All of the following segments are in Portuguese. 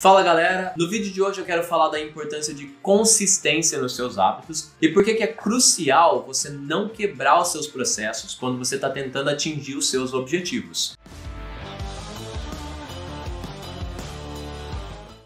Fala galera, no vídeo de hoje eu quero falar da importância de consistência nos seus hábitos e por que é crucial você não quebrar os seus processos quando você está tentando atingir os seus objetivos.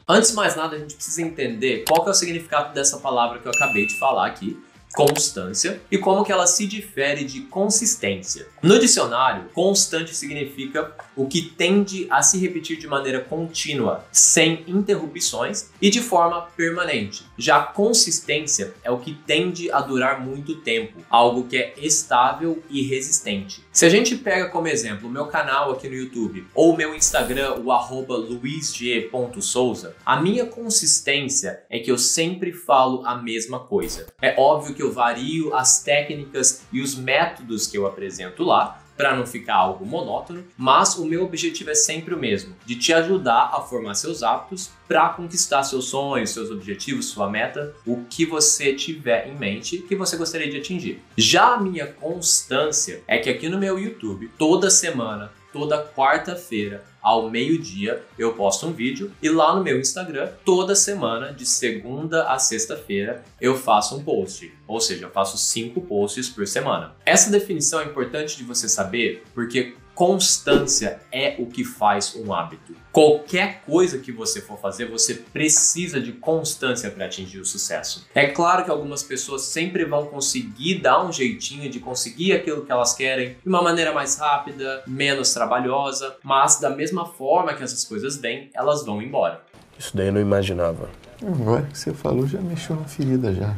Antes de mais nada, a gente precisa entender qual que é o significado dessa palavra que eu acabei de falar aqui, constância, e como que ela se difere de consistência. No dicionário, constante significa o que tende a se repetir de maneira contínua, sem interrupções e de forma permanente. Já consistência é o que tende a durar muito tempo, algo que é estável e resistente. Se a gente pega como exemplo o meu canal aqui no YouTube ou o meu Instagram, o @luisg.souza, a minha consistência é que eu sempre falo a mesma coisa. É óbvio que eu vario as técnicas e os métodos que eu apresento lá para não ficar algo monótono, mas o meu objetivo é sempre o mesmo, de te ajudar a formar seus hábitos para conquistar seus sonhos, seus objetivos, sua meta, o que você tiver em mente que você gostaria de atingir. Já a minha constância é que aqui no meu YouTube, toda semana, toda quarta-feira, ao meio-dia, eu posto um vídeo e lá no meu Instagram, toda semana, de segunda a sexta-feira, eu faço um post. Ou seja, eu faço 5 posts por semana. Essa definição é importante de você saber porque constância é o que faz um hábito. Qualquer coisa que você for fazer, você precisa de constância para atingir o sucesso. É claro que algumas pessoas sempre vão conseguir dar um jeitinho de conseguir aquilo que elas querem de uma maneira mais rápida, menos trabalhosa, mas da mesma forma que essas coisas vêm, elas vão embora. Isso daí eu não imaginava. Agora que você falou, já mexeu na ferida já.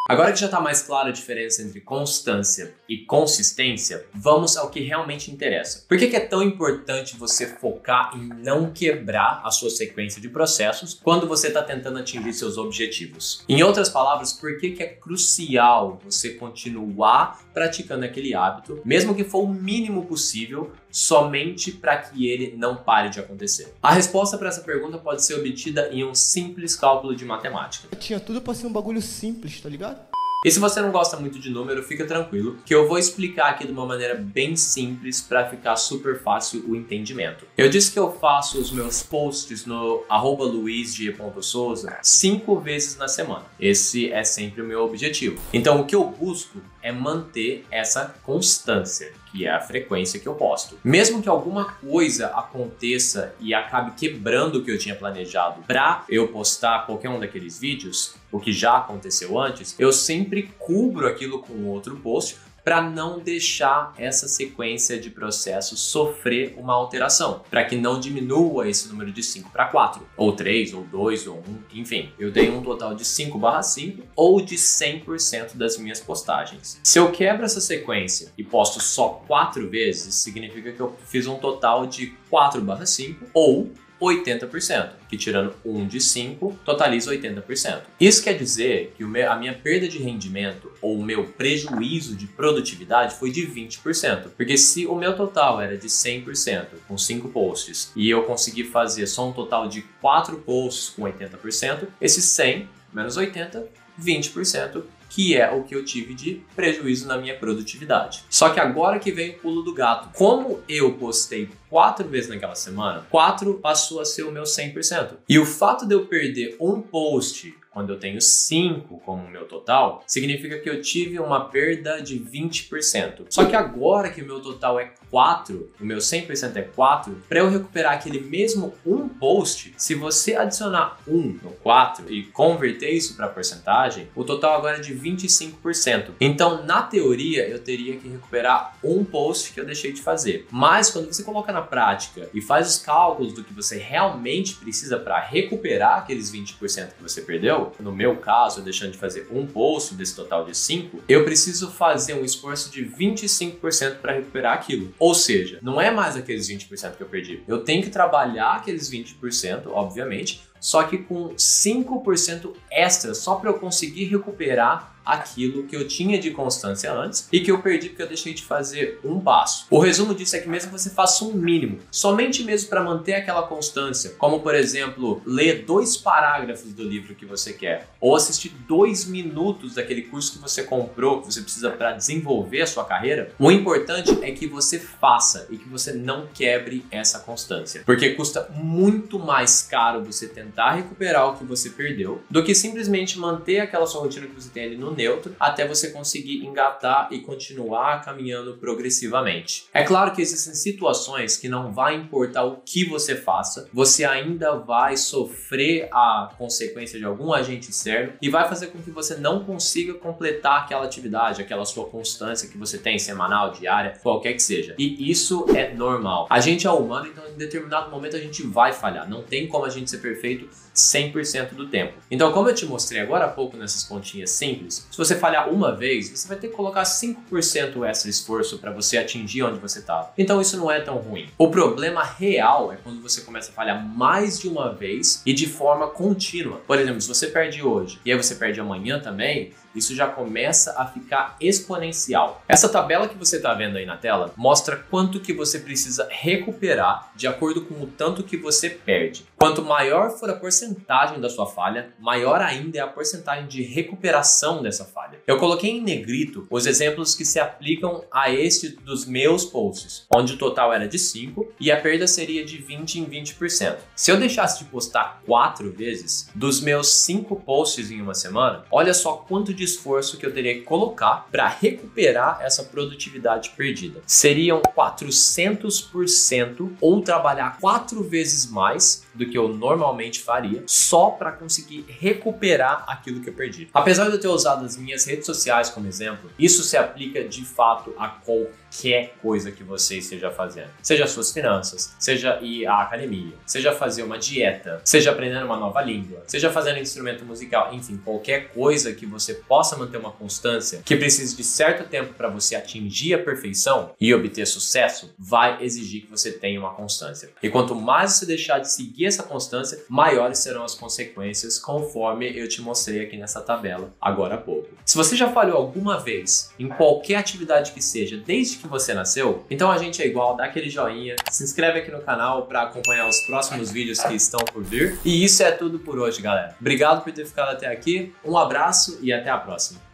Agora que já está mais clara a diferença entre constância e consistência, vamos ao que realmente interessa. Por que é tão importante você focar em não quebrar a sua sequência de processos quando você está tentando atingir seus objetivos? Em outras palavras, por que é crucial você continuar praticando aquele hábito, mesmo que for o mínimo possível, somente para que ele não pare de acontecer? A resposta para essa pergunta pode ser obtida em um simples cálculo de matemática. Tinha tudo para ser um bagulho simples, tá ligado? E se você não gosta muito de número, fica tranquilo, que eu vou explicar aqui de uma maneira bem simples para ficar super fácil o entendimento. Eu disse que eu faço os meus posts no @luisg.souza 5 vezes na semana. Esse é sempre o meu objetivo. Então o que eu busco é manter essa constância, que é a frequência que eu posto. Mesmo que alguma coisa aconteça e acabe quebrando o que eu tinha planejado para eu postar qualquer um daqueles vídeos, o que já aconteceu antes, eu sempre cubro aquilo com outro post para não deixar essa sequência de processos sofrer uma alteração, para que não diminua esse número de 5 para 4, ou 3, ou 2, ou 1, enfim. Eu dei um total de 5/5 ou de 100% das minhas postagens. Se eu quebro essa sequência e posto só 4 vezes, significa que eu fiz um total de 4/5 ou 80%, que tirando 1 de 5, totaliza 80%. Isso quer dizer que a minha perda de rendimento ou o meu prejuízo de produtividade foi de 20%. Porque se o meu total era de 100% com 5 posts e eu consegui fazer só um total de 4 posts com 80%, esse 100 menos 80, 20%, que é o que eu tive de prejuízo na minha produtividade. Só que agora que vem o pulo do gato. Como eu postei 4 vezes naquela semana, 4 passou a ser o meu 100%. E o fato de eu perder um post quando eu tenho 5 como meu total, significa que eu tive uma perda de 20%. Só que agora que o meu total é 4, o meu 100% é 4, para eu recuperar aquele mesmo um post, se você adicionar 1 no 4 e converter isso para porcentagem, o total agora é de 25%. Então, na teoria, eu teria que recuperar um post que eu deixei de fazer. Mas quando você coloca na prática e faz os cálculos do que você realmente precisa para recuperar aqueles 20% que você perdeu, no meu caso, deixando de fazer um post desse total de 5, eu preciso fazer um esforço de 25% para recuperar aquilo. Ou seja, não é mais aqueles 20% que eu perdi. Eu tenho que trabalhar aqueles 20%, obviamente, só que com 5% extra, só para eu conseguir recuperar aquilo que eu tinha de constância antes e que eu perdi porque eu deixei de fazer um passo. O resumo disso é que mesmo que você faça um mínimo, somente mesmo para manter aquela constância, como por exemplo, ler 2 parágrafos do livro que você quer, ou assistir 2 minutos daquele curso que você comprou, que você precisa para desenvolver a sua carreira, o importante é que você faça e que você não quebre essa constância, porque custa muito mais caro você tentar recuperar o que você perdeu do que simplesmente manter aquela sua rotina que você tem ali no neutro até você conseguir engatar e continuar caminhando progressivamente. É claro que existem situações que não vai importar o que você faça, você ainda vai sofrer a consequência de algum agente externo e vai fazer com que você não consiga completar aquela atividade, aquela sua constância que você tem semanal, diária, qualquer que seja. E isso é normal. A gente é humano, então em determinado momento a gente vai falhar. Não tem como a gente ser perfeito 100% do tempo. Então, como eu te mostrei agora há pouco nessas continhas simples, se você falhar uma vez, você vai ter que colocar 5% extra esforço para você atingir onde você está. Então, isso não é tão ruim. O problema real é quando você começa a falhar mais de uma vez e de forma contínua. Por exemplo, se você perde hoje e aí você perde amanhã também, isso já começa a ficar exponencial. Essa tabela que você está vendo aí na tela mostra quanto que você precisa recuperar de acordo com o tanto que você perde. Quanto maior for a porcentagem da sua falha, maior ainda é a porcentagem de recuperação dessa falha. Eu coloquei em negrito os exemplos que se aplicam a este dos meus posts, onde o total era de 5 e a perda seria de 20 em 20%. Se eu deixasse de postar 4 vezes dos meus 5 posts em uma semana, olha só quanto de esforço que eu teria que colocar para recuperar essa produtividade perdida. Seriam 400% ou trabalhar 4 vezes mais do que eu normalmente faria só para conseguir recuperar aquilo que eu perdi. Apesar de eu ter usado as minhas redes sociais como exemplo, isso se aplica de fato a qualquer coisa que você esteja fazendo. Seja as suas finanças, seja ir à academia, seja fazer uma dieta, seja aprendendo uma nova língua, seja fazendo um instrumento musical, enfim, qualquer coisa que você possa manter uma constância, que precise de certo tempo para você atingir a perfeição e obter sucesso, vai exigir que você tenha uma constância. E quanto mais você deixar de seguir essa constância, maiores serão as consequências, conforme eu te mostrei aqui nessa tabela agora há pouco. Se você já falhou alguma vez em qualquer atividade que seja, desde que você nasceu, então a gente é igual, dá aquele joinha, se inscreve aqui no canal para acompanhar os próximos vídeos que estão por vir. E isso é tudo por hoje, galera. Obrigado por ter ficado até aqui, um abraço e até a próxima.